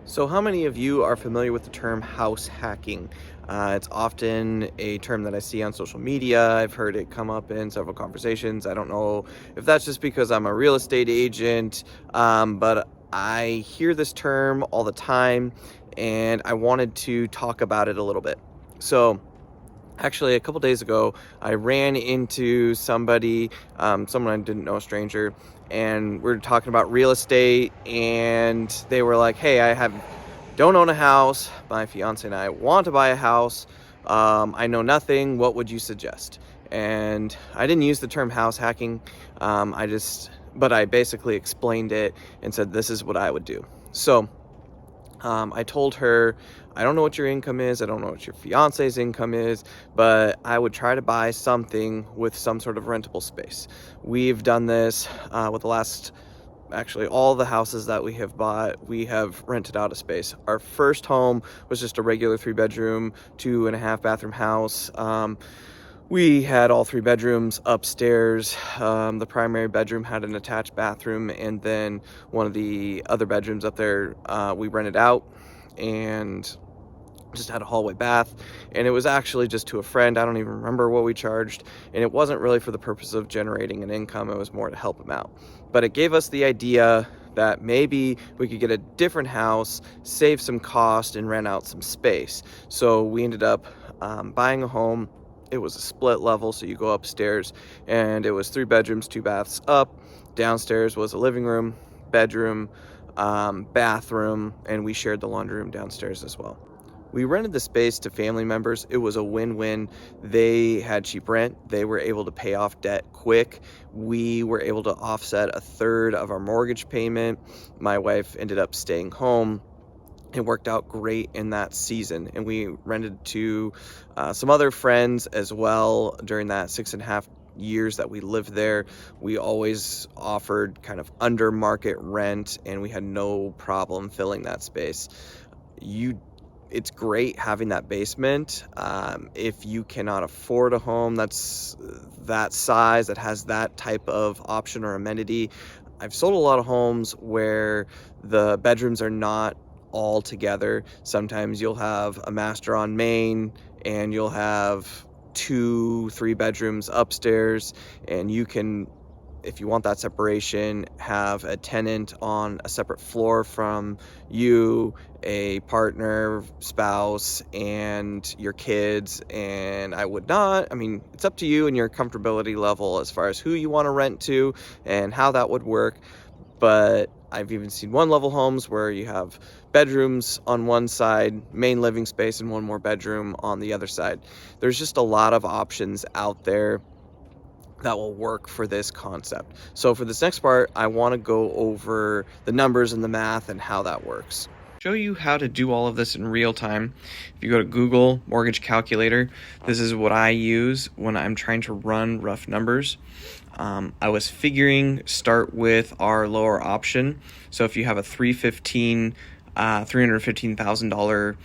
So how many of you are familiar with the term house hacking? It's often a term that I see on social media. I've heard it come up in several conversations. I don't know if that's just because I'm a real estate agent, but I hear this term all the time, and I wanted to talk about it a little bit. So actually, a couple days ago, I ran into somebody, someone I didn't know, a stranger, and we were talking about real estate, and they were like, "Hey, don't own a house. My fiance and I want to buy a house. I know nothing. What would you suggest?" And I didn't use the term house hacking. But I basically explained it and said, "This is what I would do." So I told her, I don't know what your income is. I don't know what your fiance's income is, but I would try to buy something with some sort of rentable space. We've done this with actually all the houses that we have bought. We have rented out a space. Our first home was just a regular 3-bedroom, 2.5 bathroom house. We had all 3 bedrooms upstairs. The primary bedroom had an attached bathroom, and then one of the other bedrooms up there we rented out and just had a hallway bath. And it was actually just to a friend. I don't even remember what we charged, and it wasn't really for the purpose of generating an income. It was more to help him out, but it gave us the idea that maybe we could get a different house, save some cost, and rent out some space. So we ended up buying a home. It was a split level, so you go upstairs, and it was 3 bedrooms, 2 baths up. Downstairs was a living room, bedroom, bathroom, and we shared the laundry room downstairs as well. We rented the space to family members. It was a win-win. They had cheap rent. They were able to pay off debt quick. We were able to offset a third of our mortgage payment. My wife ended up staying home. It worked out great in that season, and we rented to some other friends as well during that 6.5 years that we lived there. We always offered kind of under market rent, and we had no problem filling that space. It's great having that basement. If you cannot afford a home that's that size, that has that type of option or amenity. I've sold a lot of homes where the bedrooms are not all together. Sometimes you'll have a master on main, and you'll have 2-3 bedrooms upstairs, and you can, if you want that separation, have a tenant on a separate floor from you, a partner, spouse, and your kids. And I mean, it's up to you and your comfortability level as far as who you want to rent to and how that would work. But I've even seen one-level homes where you have bedrooms on one side, main living space, and one more bedroom on the other side. There's just a lot of options out there that will work for this concept. So for this next part, I want to go over the numbers and the math and how that works. Show you how to do all of this in real time. If you go to Google mortgage calculator, this is what I use when I'm trying to run rough numbers. I was figuring start with our lower option. So if you have a $315,000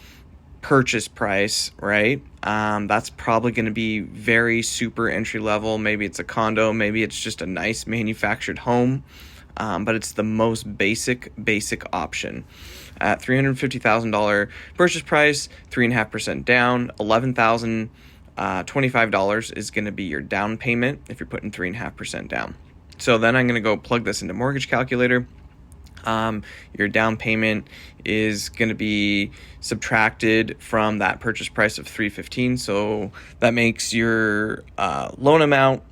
purchase price, right? That's probably going to be very super entry level. Maybe it's a condo, maybe it's just a nice manufactured home, but it's the most basic option. At $350,000 purchase price, 3.5% down, $11,025 is going to be your down payment if you're putting 3.5% down. So then I'm going to go plug this into mortgage calculator. Your down payment is going to be subtracted from that purchase price of $315,000. So that makes your loan amount,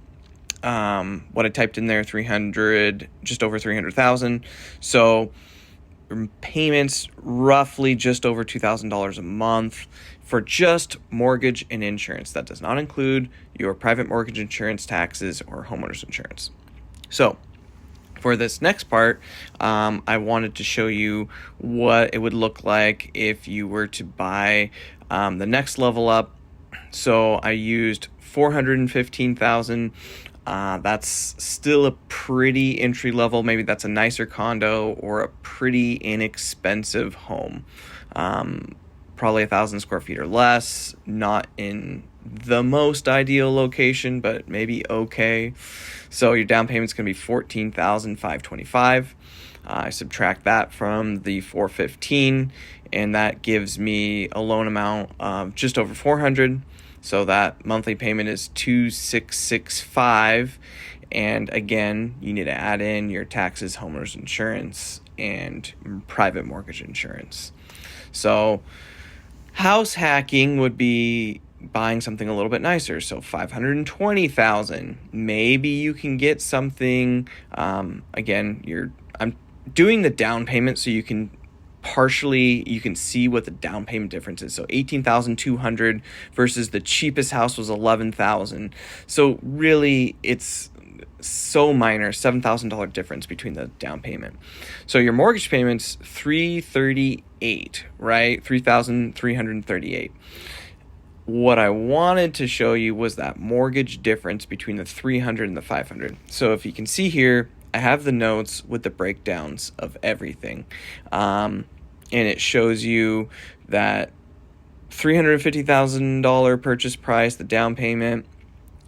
what I typed in there, just over $300,000. So payments roughly just over $2,000 a month for just mortgage and insurance. That does not include your private mortgage insurance, taxes, or homeowners insurance. So for this next part, I wanted to show you what it would look like if you were to buy the next level up. So I used $415,000. That's still a pretty entry level. Maybe that's a nicer condo or a pretty inexpensive home. Probably 1,000 square feet or less, not in the most ideal location, but maybe okay. So your down payment's going to be $14,525. I subtract that from the 415, and that gives me a loan amount of just over 400. So that monthly payment is 2665. And again, you need to add in your taxes, homeowners insurance, and private mortgage insurance. So house hacking would be buying something a little bit nicer. So 520,000. Maybe you can get something. Again, I'm doing the down payment so you can see what the down payment difference is. So 18,200 versus the cheapest house was 11,000. So really, it's so minor, $7,000 difference between the down payment. So your mortgage payment's $338, right? $3,338. What I wanted to show you was that mortgage difference between the 300 and the 500. So if you can see here, I have the notes with the breakdowns of everything. And it shows you that $350,000 purchase price, the down payment,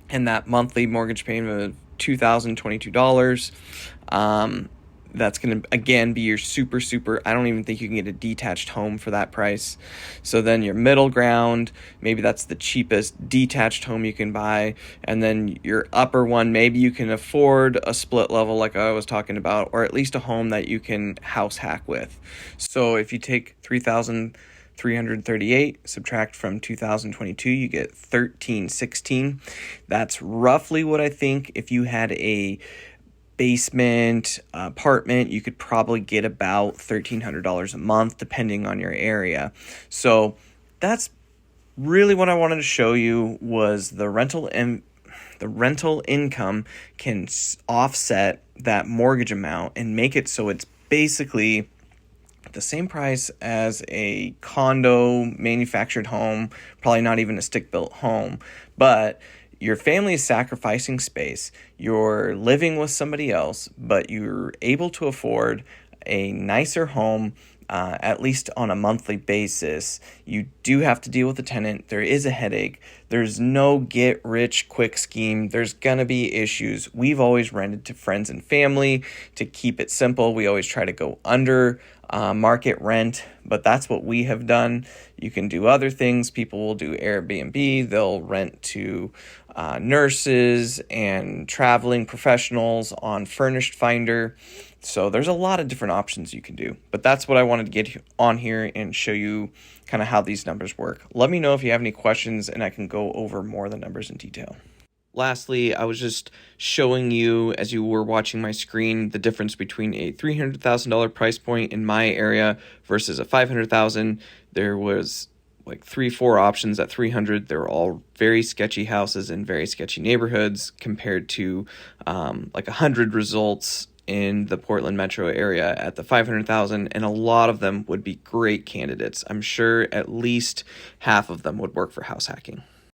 and that monthly mortgage payment of $2,022. That's going to, again, be your super, I don't even think you can get a detached home for that price. So then your middle ground, maybe that's the cheapest detached home you can buy. And then your upper one, maybe you can afford a split level like I was talking about, or at least a home that you can house hack with. So if you take 3,338, subtract from 2022, you get 1,316. That's roughly what I think. If you had a basement apartment, you could probably get about $1,300 a month, depending on your area. So that's really what I wanted to show you, was the rental income can offset that mortgage amount and make it so it's basically the same price as a condo, manufactured home, probably not even a stick-built home, but your family is sacrificing space, you're living with somebody else, but you're able to afford a nicer home, at least on a monthly basis. You do have to deal with the tenant. There is a headache. There's no get-rich-quick scheme. There's going to be issues. We've always rented to friends and family to keep it simple. We always try to go under market rent, but that's what we have done. You can do other things. People will do Airbnb. They'll rent to nurses and traveling professionals on Furnished Finder. So there's a lot of different options you can do. But that's what I wanted to get on here and show you kind of how these numbers work. Let me know if you have any questions and I can go over more of the numbers in detail. Lastly, I was just showing you, as you were watching my screen, the difference between a $300,000 price point in my area versus a $500,000. There was like 3-4 options at 300. They're all very sketchy houses in very sketchy neighborhoods compared to like 100 results in the Portland metro area at the 500,000, and a lot of them would be great candidates. I'm sure at least half of them would work for house hacking.